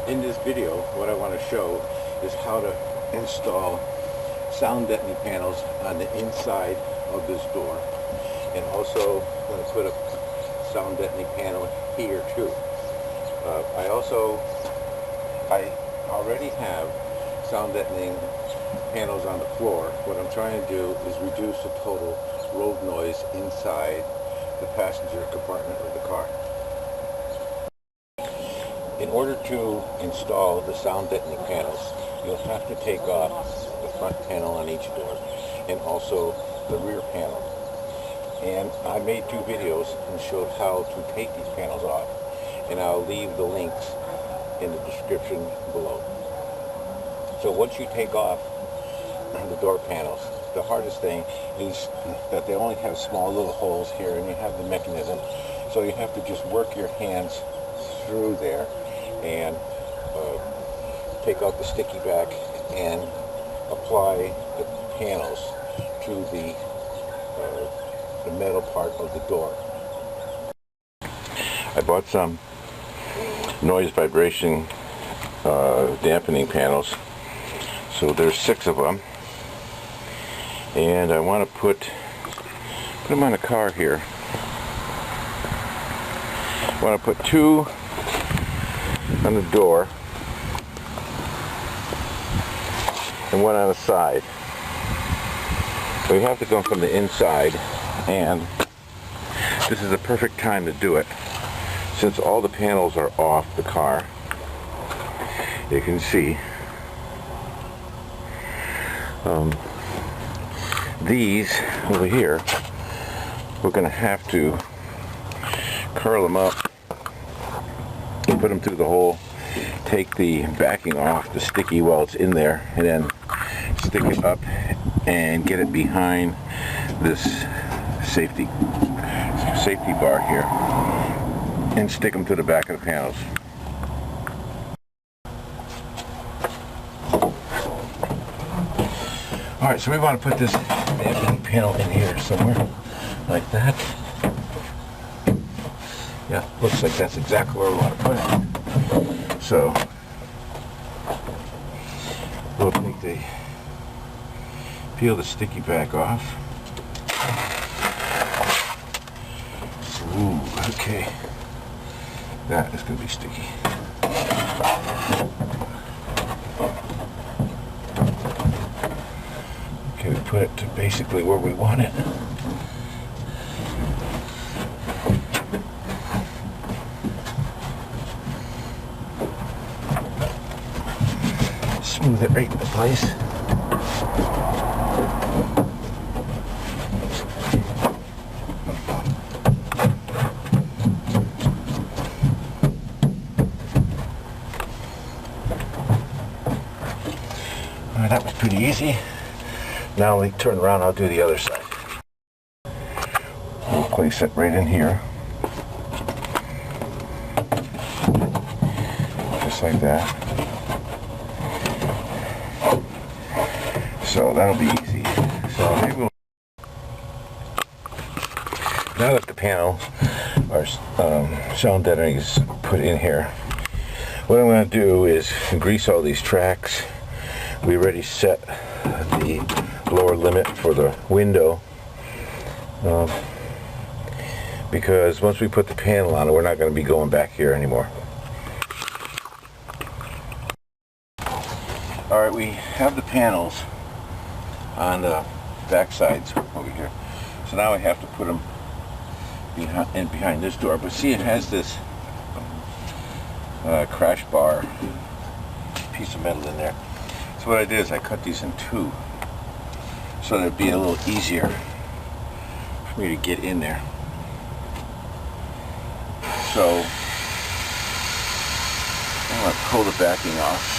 In this video, what I want to show is how to install sound deadening panels on the inside of this door. And also going to put a sound deadening panel here too. I already have sound deadening panels on the floor. What I'm trying to do is reduce the total road noise inside the passenger compartment of the car. In order to install the sound deadening panels, you'll have to take off the front panel on each door and also the rear panel. And I made 2 videos and showed how to take these panels off, and I'll leave the links in the description below. So once you take off the door panels, the hardest thing is that they only have small little holes here, and you have the mechanism, so you have to just work your hands through there and take out the sticky back and apply the panels to the metal part of the door. I bought some noise vibration dampening panels, so there's 6 of them, and I want to put them on a car here. I want to put 2 on the door and 1 on the side. So you have to go from the inside, and this is the perfect time to do it since all the panels are off the car. You can see these over here, we're going to have to curl them up, put them through the hole, take the backing off the sticky while it's in there, and then stick it up and get it behind this safety bar here and stick them to the back of the panels. Alright, so we want to put this dampening panel in here somewhere, like that. Yeah, looks like that's exactly where we want to put it. So, we'll take peel the sticky back off. Ooh, okay. That is going to be sticky. Okay, we put it to basically where we want it. Smooth it right into place. Alright, that was pretty easy. Now we turn around, I'll do the other side. We'll place it right in here. Just like that. So that'll be easy. So maybe we'll, now that the panel or sound deadening is put in here, what I'm going to do is grease all these tracks. We already set the lower limit for the window because once we put the panel on it, we're not going to be going back here anymore. Alright, we have the panels on the back sides over here, so now we have to put them behind this door. But see, it has this crash bar piece of metal in there. So what I did is I cut these in 2 so that it'd be a little easier for me to get in there. So I'm going to pull the backing off.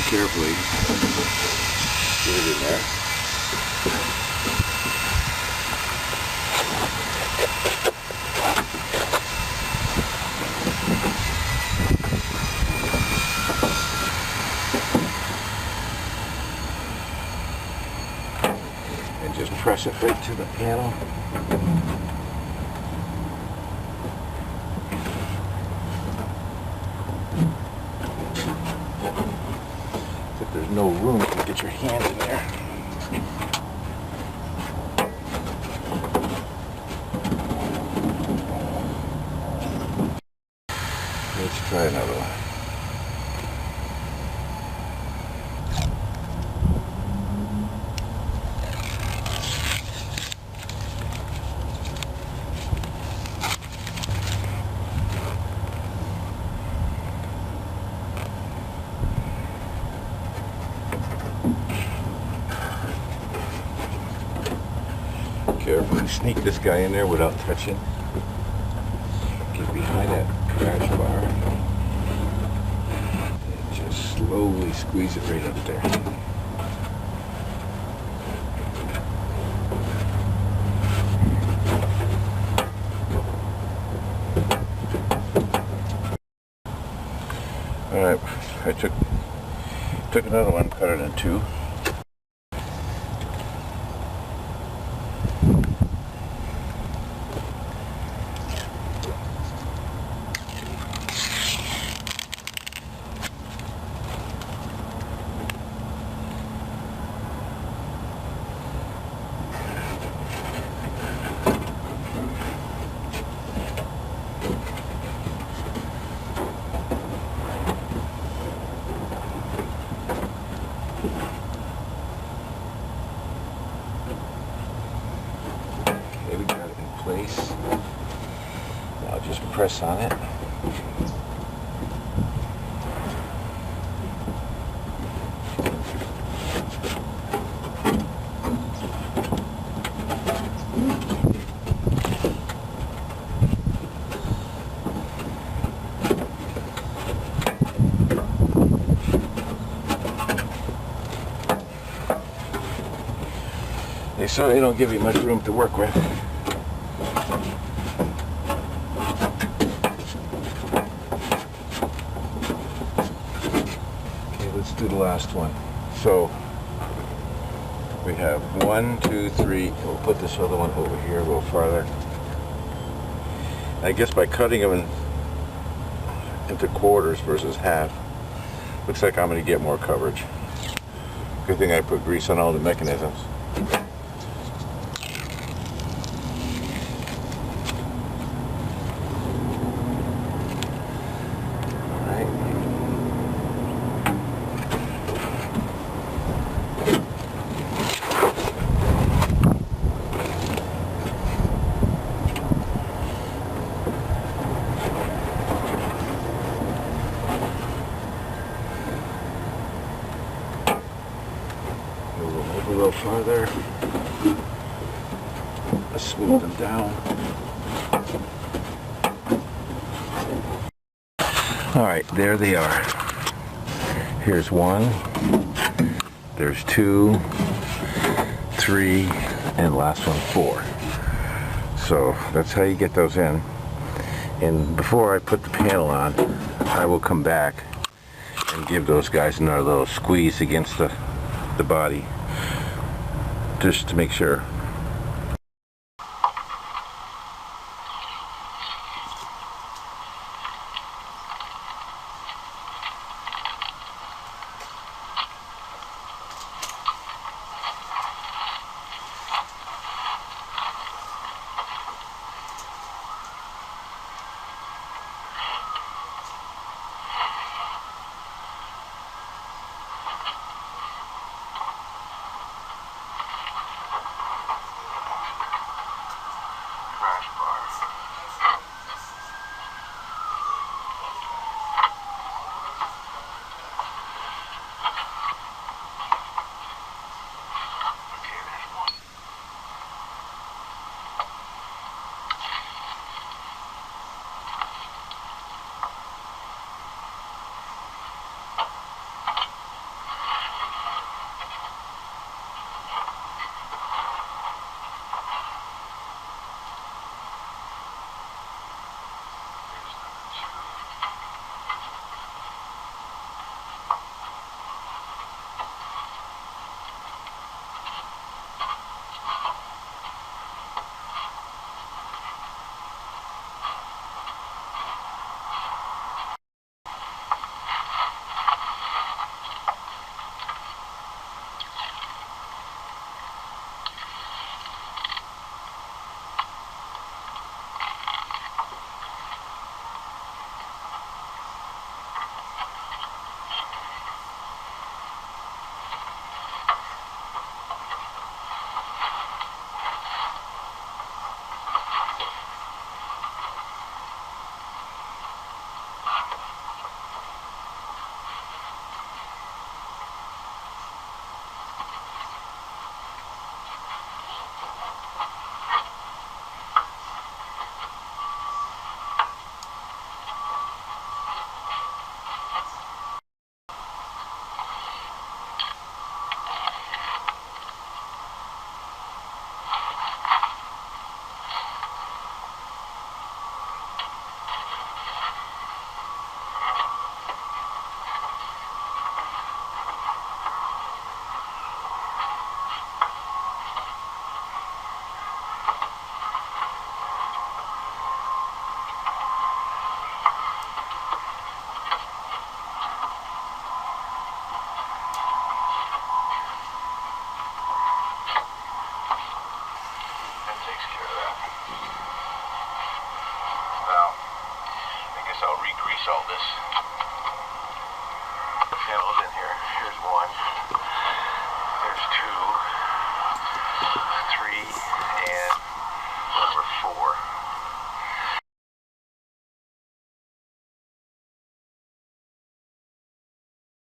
Carefully get it in there. and just press it right to the panel. If there's no room, you can get your hand in there. Let's try another one. Carefully sneak this guy in there without touching. Get behind that crash bar. And just slowly squeeze it right up there. Alright, I took another one, cut it in two. Okay, we got it in place. Now just press on it. They certainly don't give you much room to work with. Okay, let's do the last one. So we have 1, 2, 3. We'll put this other one over here a little farther. I guess by cutting them into quarters versus half, looks like I'm going to get more coverage. Good thing I put grease on all the mechanisms. A little farther. Let's smooth them down. Alright, there they are. Here's 1, there's 2, 3, and last one 4. So that's how you get those in. And before I put the panel on, I will come back and give those guys another little squeeze against the body, just to make sure. takes care of that. Now, I guess I'll re-grease all this. The panels in here. Here's one. There's two.